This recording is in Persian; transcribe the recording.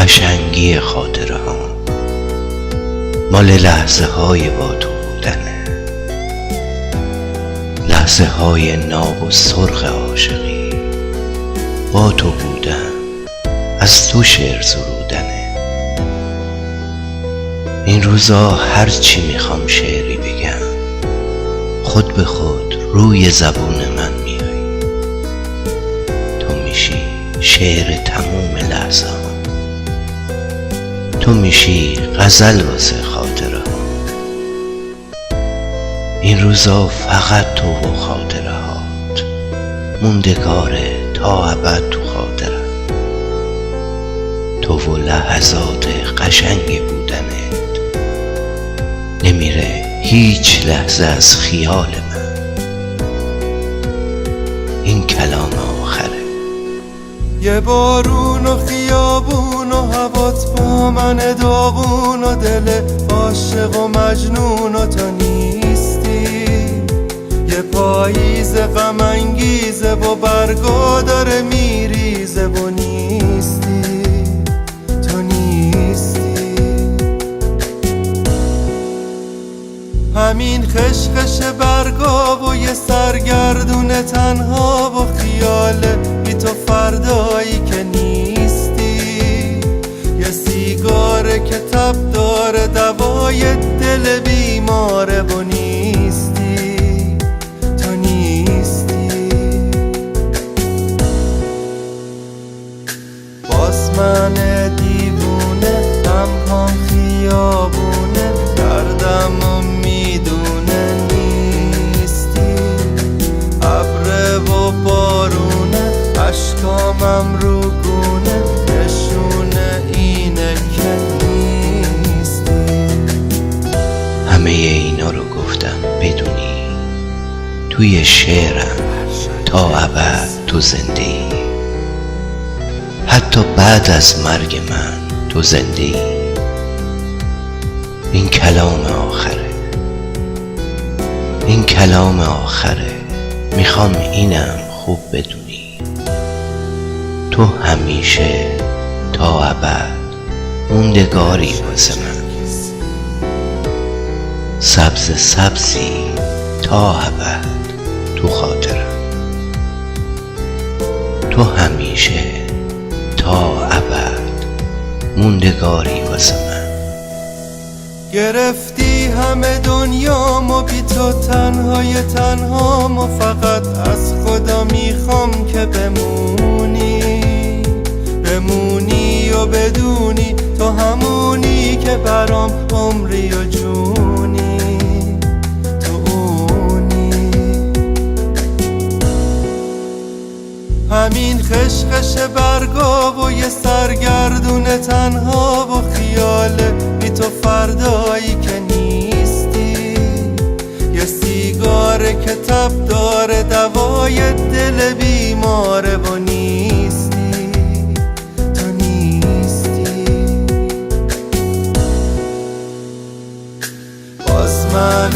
قشنگی خاطره ها مال لحظه های با تو بودنه، لحظه های ناب و سرخ عاشقی. با تو بودن از تو شعر سرودنه. این روزا هر چی میخوام شعری بگم خود به خود روی زبون من میای. تو میشی شعر تموم لحظه ها، تو میشی غزل واسه خاطره ها. این روزا فقط تو و خاطره هات موندگاره تا ابد تو خاطره. تو و لحظات قشنگ بودنت نمیره هیچ لحظه از خیال من. این کلام آخره. یه بارون و خیابون و هوات با من داغون و دل عاشق و مجنون و تو نیستی. یه پاییز غم انگیزه و برگا داره میریزه و نیستی، تو نیستی. همین خشخش برگا و یه سرگردون تنها و خیاله بی تو فردایی که نیستی. یه سیگاره که تب داره دوای دل بیماره و نیستی، تو نیستی. باز من دیوونه هم پام خیابونه دردم و میدونه نیستی. ابر و بارونه اشکامم رو گونه نشونه اینه که نیستی. همه اینا رو گفتم بدونی توی شعرم تا ابد تو زنده ای. حتی بعد از مرگ من تو زنده ای. این کلام آخره، این کلام آخره. میخوام اینم خوب بدونی تو همیشه تا ابد موندگاری واسه من. سبز سبزی تا ابد تو خاطرم. تو همیشه تا ابد موندگاری واسه من. گرفتی همه دنیامو بی تو تنهای تنهامو. فقط از خدا میخوام که بمونی و بدونی تو همونی که برام عمری و جونی، تو اونی. همین خشخش برگا و یه سرگردون تنها و خیاله بی تو فردایی که نیستی. یه سیگاره که تب داره دوای دل بیماره و نیستی، تو نیستی. باز من